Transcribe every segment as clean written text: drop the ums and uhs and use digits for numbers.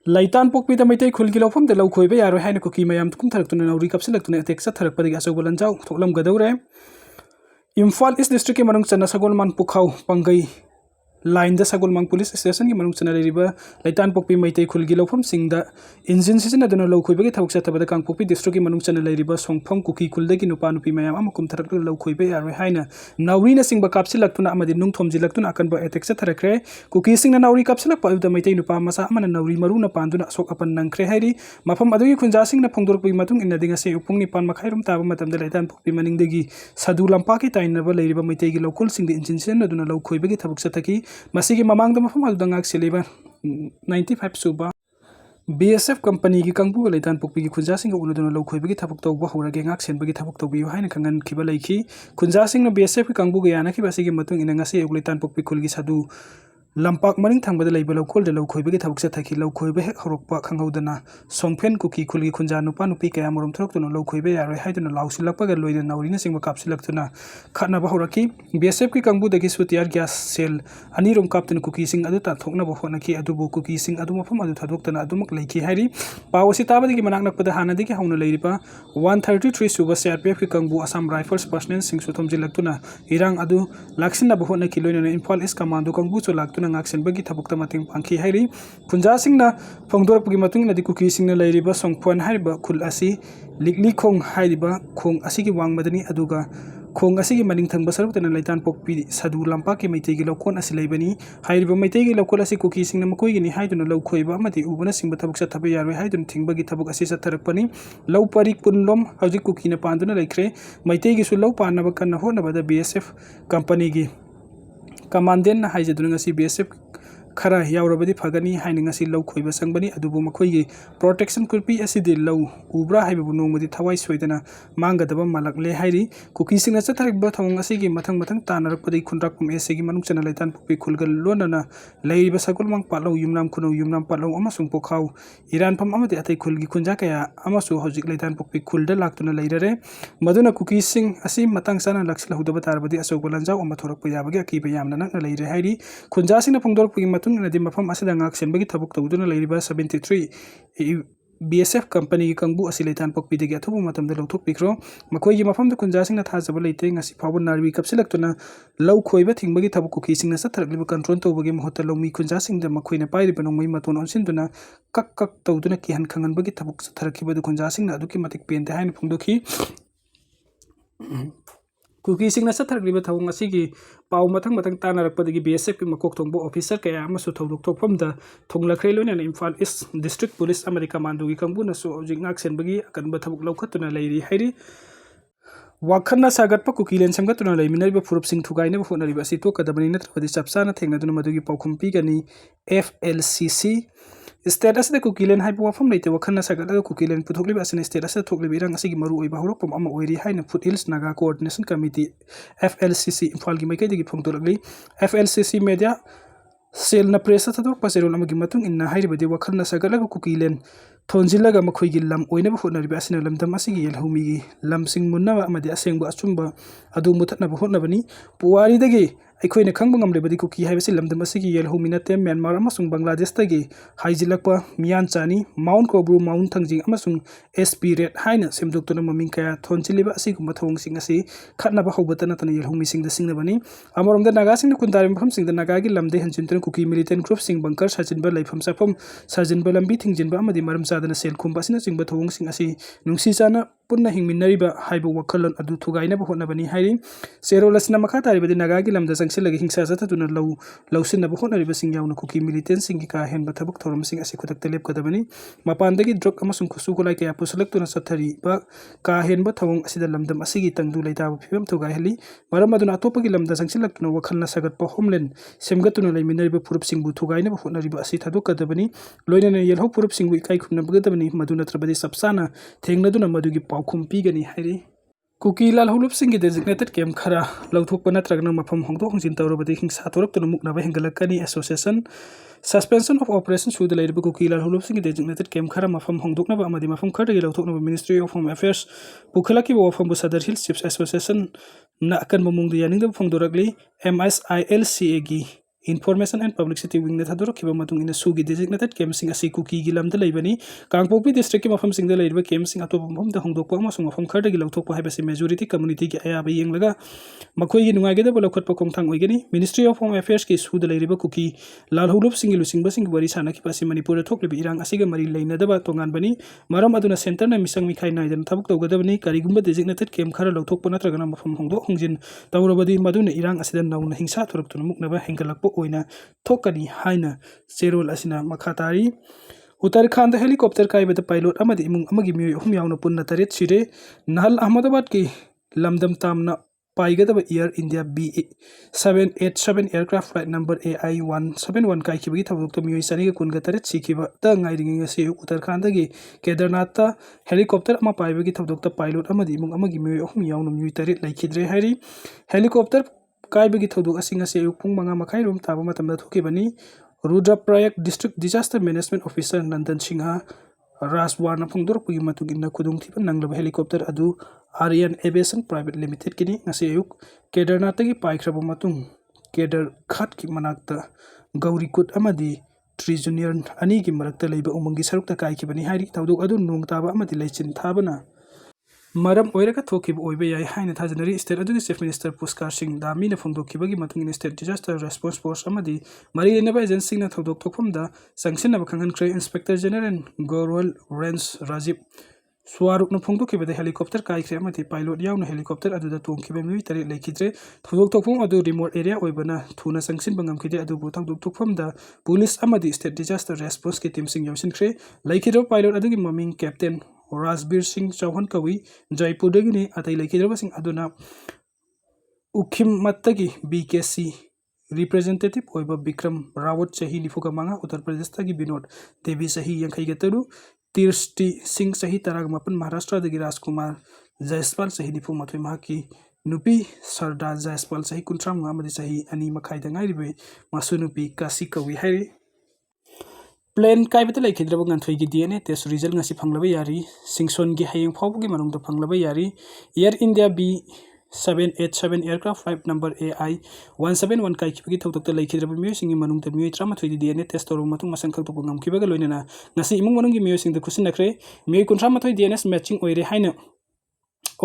Laitan pokpida Meitei khulgi lawfam de lawkhoi ba yaro haina kuki mayam tukum tharaktuna nauri kapsilaktuna atek sa tharakpadi asogol lanjau thoklam gadawre Imphal East District ke manung chana sagol man pukhau pangai line da sagol mang police station ki manung chana riba Laitan pokpi Meitei khulgi lawfam singda engine season aduna lawkhoi ba ki thawk sa tabada kang pokpi district ki manung chana riba songpham kuki khulda ki nupa nupi mayam amakum tharaklu lawkhoi ba yaro haina nauri na singba kapsilaktuna amadi nung thomjilaktuna akan ba atek sa tharakre kuki singna nauri kapsilak pa da Meitei nupa masa amana nauri maru na panduna sok apan nangkre hairi mafam adugi khunja singna phongdor pi matung inna dinga se upung ni pan makhairum taba matam da Laitan pokpi maning degi sadu lampa ki tainaba leiriba Meitei gi lokol sing de engine sen aduna lawkhoi ba ki thabuk sa thaki masigi mamang da mafam adu dangak seliba 95 suba BSF company ki kangbu Laitan pokpi ki khunja sing ulu duna lawkhoi ba ki thabuk tawba horage ngak sen ba ki thabuk tawbi haina kangan khiba laiki khunja sing na BSF ki kangbu ga yana ki basigi matung ina ngasi Laitan pokpi khulgi sadu lampak maring thangba da leiba lokol de lawkhoi ba ki thabuk sa thaki lawkhoi ba hek horokpa khanghaudana songphen kuki khulgi khunja nupa nupi kaya morom throk tuna lawkhoi ba yaroi haiduna lawsilakpa ga loina naurina singba kapsilaktuna khatna ba horaki BSF ki kangbu da ki sutiar gas cell ani rom kaptuna kuki sing adu ta thokna ba hona ki adu bo kuki sing adu mafam adu thadoktana adu mak leiki hairi pawasi taba de ki manak nakpa da hana de ki hauna leiriba 133 suba CRPF ki kangbu Assam Rifles personnel sing suthom jilaktuna irang adu laksina ba hona ki loina Imphal East commando kangbu chu laktuna ngaksen bagi thabukta mating pangki hairi khunja singna phongdor pagi matung na di kuki singna leiriba songphon hariba khul asi likli khong hariba khong asi ki wangmadani aduga khong asi ki maning thangba sarutana Laitan pokpi sadu lampa ki Meitei gi lokon asi leibani hariba Meitei gi lokol asi kuki singna makoi gi ni haiduna lawkhoi amati ubana singba thabuk sa thabe yaroi haiduna thingba gi thabuk asi sa tharakpani law pari kunlom hauji kuki na panduna laikre Meitei gi su law panna ba kan hona ba da BSF company gi Commandant na haijaduna ngasi BSF khara yaurabadi phagani haina ngasi lawkhoi ba sangbani adubu makhoi gi protection kurpi asidi law ubra haibu nongmadi thawai soidana manggadaba malakle hairi kuki singna chatharik ba thawng asi gi mathang tanarakpadi khunrak pum ese gi manung chana Laitan pokpi khulgal lonana leiba sagol mang palaw yumnam khuno yumnam palaw amasung pokhau Iran pham amati atai khulgi khunja kaya amasu hojik Laitan pokpi khulda laktuna leirare maduna kuki sing asi matang sana laksila hudaba tarbadi asogolanjau amathorak pa yabagi akiba yamna na leire hairi khunja singna phongdor pagi matung na di mafam asida ngak senbagi thabuk tawduna leiriba 73 BSF company ki kangbu asi Laitan pokpi de athubu matam da lawthok pikro makoi gi mafam da khunja singna thajaba leite ngasi phawba narwi kapsilaktuna lawkhoi ba thingbagi thabuk kuki singna satharakliba control tawbagi mohota lawmi khunja singda makoina pairiba nongmai maton onsinduna kak tawduna ki han khangan bagi thabuk satharakiba da khunja singna aduki matik pente haina phungdoki kuki singna satharakliba thawng asigi paw mathang tanarakpadagi BSF ki makok thongbo officer kaya amasu thodok thokpham da thonglakhrei loina Imphal East District Police Amari commando gi kangbu na su ojik ngaksen bagi akan ba thabuk lawkhatuna leiri hairi wakhana sagatpa kuki len samgatuna leiminariba furup sing thugaina ba honariba asi tokkadabani natrabadi chapsana thengnaduna madugi pawkhum pigani FLCC State asida kuki len haibu wafam leite wakhana sagataga kuki len puthokliba asina state asida thokliba irang asigi maru oiba horokpam ama oiri haina Foothills Naga Coordination Committee FLCC Imphal gi maikei degi phongdolakli FLCC media sel na presa thadok paserol amagi matung inna hairibadi wakhana sagalaga kuki len thonjilaga makhoi gi lam oina ba honariba asina lamdam asigi yelhumi gi lamsing munna amadi asengba achumba adu muthatna ba honabani puwari dagi अखोइन खंग नगमलेबदी कुकी हाइबसी लमदम असगी येलहुमी नते Myanmar अमसुंग बांग्लादेश तगी हाइजिलकपा मियान चानी माउंट कोब्रू माउंट थंजिंग अमसुंग एसपी रेड हाइना सेमदोक्तोना ममिंग कया थोनचिलिबा असिगुम थवंगसिंग असि खतना बहुबतना तन येलहुमी सिंग सिंगनबनी अमरोमदा नागा सिंग कुंदारि मफम सिंग नागा गी लमदे हंचिनतन कुकी मिलिटेंट ग्रुप सिंग बंकर साजिनबा लैफम साफम साजिनबा लंबी थिंजिनबा अमदि मरम चादना सेल खुंबा सिना सिंग थवंगसिंग असि नुंगसी चाना पुन्ना हिंगमिनरिबा हाइबो वखलन अदु थुगाइना बहोनबनी हाइरि सेरोलसना मखा तारिबदि नागा गी लमदा संगसिलगी हिंसा जाथातुना लौसिना बहोनरिबा सिंग यावना कुकी मिलिटेंट सिंग की का हेनबा थबक थोरम सिंग असि खुदकते लेपकदबनी मपानदगी ड्रग अमसुंग खुसु गोलाय कया पुसलक्तुना सथरी बा का हेनबा थवंग असिदा लमदम असिगी तंगदु लैताबा फिबम थुगाइहली मरम अदुना अतोपगी लमदा संगसिलक्तुना वखलना सगतपा होमलैंड सेमगतुना लैमिनरिबा फुरुप सिंगबु थुगाइना बहोनरिबा असि थादोकदबनी लोइनना येलहौ फुरुप सिंगबु इकाइ खुमनबगदबनी मदु नत्रबदि सबसाना थेंगनदुना मदुगी पावखुम पीगनी हाइरि कुकी लालहुलुप सिंगी डेजिग्नेटेड कैम खरा लौथोकपा नत्रगना मफम होंगदो होंजिन तौरबदि हिंसा थोरक्तुना मुकनाबा हेंगलकनी एसोसिएशन सस्पेंशन ऑफ ऑपरेशन सुद लेरिबा कुकी लालहुलुप सिंगी डेजिग्नेटेड कैम खरा मफम होंगदोकनाबा अमदि मफम खरदगी लौथोकनाबा मिनिस्ट्री ऑफ होम अफेयर्स पुखलाकी वफम सदर हिल्स चिफ्स एसोसिएशन ना अकन बमुंगदि यानिंगदो फोंगदोरगली MSILCA गी Information and Publicity Wing na thadorokhiba matung ina sugi designated camp sing asi Kuki gi lamda leibani Kangpokpi district ki mafam sing da leiba camp sing atop mafam da hongdokpa amasung mafam kharda gi lauthokpa haibasi majority community gi ayaba yenglaga makhoi gi nungai gedaba lokhatpa kongthang oigani Ministry of Home Affairs ki suda leiba Kuki lalhulup sing lusingba sing bari sana ki pasi Manipur thoklibi irang asiga mari leinadaba tongan bani maram aduna center na misang mikhai naidan thabuk tawgadabani karigumba designated camp khara lauthokpa natragana mafam hongdo hongjin tawrabadi maduna irang asida nauna hingsa thuruktuna muknaba hengalakpa oina thokani haina serol asina makhatari Uttarakhand helicopter kaibada pilot amadi imung amagi mioi ahum yauna punna taret sire Nahal Ahmedabad ki lamdam tamna paigada Air India B787 aircraft flight number AI171 kai kibagi thabuk mioi sani ga kunga taret sikiba ta ngairinga se Uttarakhand gi Kedarnath helicopter ama paibagi thabuk pilot amadi imung amagi mioi ahum yauna mioi taret laikhidre hari helicopter Kaibagi Thoduk Asinga Se Pung Manga Makai Room Tabama Tamda Thukibani Rudraprayak District Disaster Management Officer Nandan Singha Raswana Pungdur Pugimatu in the Kudung Tipan Nangla helicopter Adu Aryan Aviation Private Limited Kini Nasayuk Kedarnatagi Paikrabumatung Kedar Khatki Manakta Gaurikut Amadi Trijunior Aniki Marakta Labor Umangi Sarukta Kaikibani Hari Taudu Adu Nung Taba Amadi Lechin Tabana Maram oiraga thokib oibe yai haina thajanari state adu chief minister Puskar Singh Dami na phongdokibagi matung state disaster response force amadi mari neba agency na thodok thokfamda sanction na bakhangan kre inspector general Gorwal Range Rajiv Swaruk na phongdokibade helicopter kai kre amati pilot yauna helicopter adu da tongkibe mi tare lekidre thodok thokfam adu remote area oibana thuna sanction bangam kide adu bu thodok thokfamda police amadi state disaster response ke team sing yausin kre lekidro pilot adu gi maming captain Rasbir Singh Chauhan Kawi Jaipur dagini atai lekidraba sing aduna Ukhim Mattagi BKC representative oiba Bikram Rawat Chahi Nifuka Manga Uttar Pradesh tagi Binod Devi Sahi Yankai Gataru Tirsti Singh Sahi Taragmapan Maharashtra dagi Rajkumar Jaiswal Sahi Nifu Matwi Mahaki Nupi Sardar Jaiswal Sahi Kuntram Ngamadi Sahi Ani Makai Dangai Ribe Masu Nupi Kasi Kawi Hari Plan kaibata laikhidraba nganthoi gi DNA test result ngasi phanglaba yari Singson gi hayeng phawgi manungda phanglaba yari Air India B787 aircraft flight number AI171 kai kibagi thawdokta laikhidraba mioi singi manungda mioi 38 gi DNA test toru matung masang khakto ngam kibaga loinana ngasi imung manungi mioi singda khusinakre mioi 38 DNA matching oire haina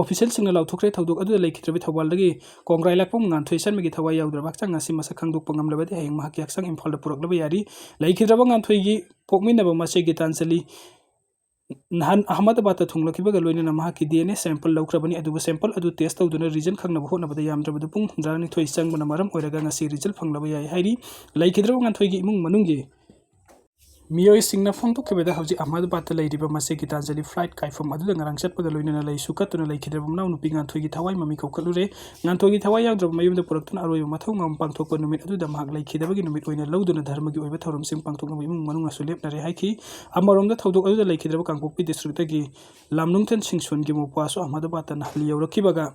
official singna Laothokkadbni thodok adu laikhidrabi thawaldagi kongrai lakpom nganthoi sanmegi thawai yaudra bakchang ngasi masa khangdok pangam labadi hayeng mahaki aksang imphal da purak labi yari laikhidraba nganthoi gi pokminaba mase gitanjali Nahan Ahmedabad thunglakibaga loinana mahaki DNA sample laukrabani aduba sample adu test tawduna region khangnaba hotnabada yamdrabada pung 12 changbana maram oiraga ngasi result phanglaba yai hairi laikhidraba nganthoi gi imung manungi Mioi Singna Fongto Kebeda Hauji Ahmedabad Lairiba Mase Gitanjali flight kaifam adu ngarang chatpaga loinana lai sukatuna laikhidrabam naw nupi nganthoi thawai mami kokhalure nganthoi thawai yawdrab mayumda puraktuna aroi mathau ngam pangthokpa numit adu da mahak laikhidabagi numit oina lawduna dharmagi oiba thorom sing pangthokna imung manung asulep nare haiki amaromda thodok adu laikhidraba Kangpokpi district gi lamnungten singson gi mopaso Ahmedabad na hali yawrakibaga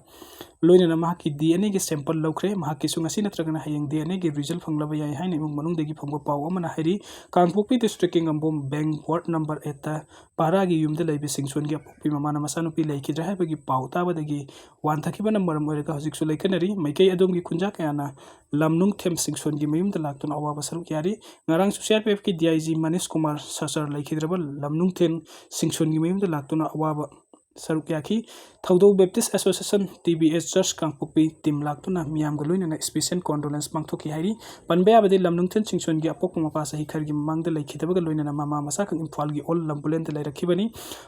loinana mahaki DNA gi sample lawkhre mahaki sungasi natragana hayeng DNA gi result phanglaba yai haina imung manung degi phangba paw amana hairi Kangpokpi district ngambom bank ward number 8 ta paragi yumda laibe singson gi apokpi mamana masanupi laikhidra haibagi paw tabadagi wanthakiba namaram oiraka hojiksu laikanari maikai adom gi khunja kayana lamnung them singson gi mayumda laktuna awaba saruk yari ngarang CRPF ki DIG Manish Kumar Sasar laikhidraba lamnung them singson gi mayumda laktuna awaba saruk yaki Thodok Baptist Association TBS Church Kangpokpi team laktuna miyam galoina special condolence mangthoki hairi panbaya badi lamnungten singson gi apok mapa sahi khargi mangda laikhidabaga loina mama masa kang imphal gi all lambulen de lairakibani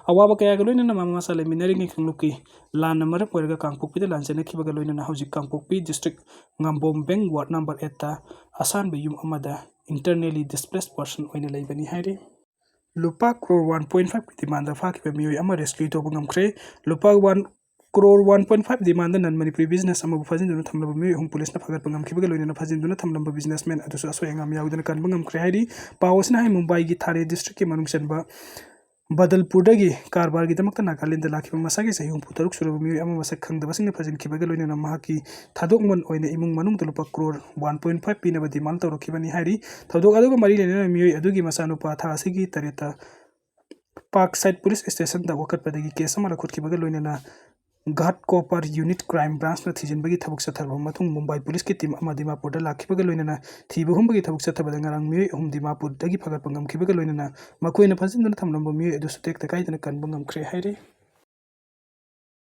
awaba kaya galoina mama masa leminari ngi khangluki lan namar porga Kangpokpi de lanjana kibaga loina hauji Kangpokpi district ngambom bank ward number 8 ta asan bayum amada internally displaced person oina laibani hairi Lupa crore 1.5 demand fa ki mioi ama rescue to bangam kre lupa 1 crore 1.5 demand nan manipuri business ama fajin dunu thamla mioi hum police na phagat bangam kibaga loina na fajin dunu thamla businessman adu so aso engam yaudana kan bangam kre hairi pawosna hai Mumbai gi Thane district ke manung chanba Badalpur dagi karbar gi damakta Nagaland lakhiba masagi sahi hum putaruk suru mioi ama masak khangda basing na fajin kibaga loina na mahaki thadokmon oina imung manung lupa crore 1.5 pina ba demand to rokhibani hairi thodok aduga mari lena mioi adugi masanu pa tha asigi tareta Parkside Police Station da wakat padagi case ama rakhot kibaga loina na Ghatkopar unit crime branch थीजिनबगी थबक चथरब मथुंग Mumbai police की team Dimapur लाखिबग लोइनना थीब हुंबगी थबक चथबद ngarang मियोय अहुम दिमापुर दगी फगत पंगम खिबग लोइनना मखोइना फजिनदुना थमलंब मियोय अदुसु टेक तकाइदना कनब ngamkhre हाइरे।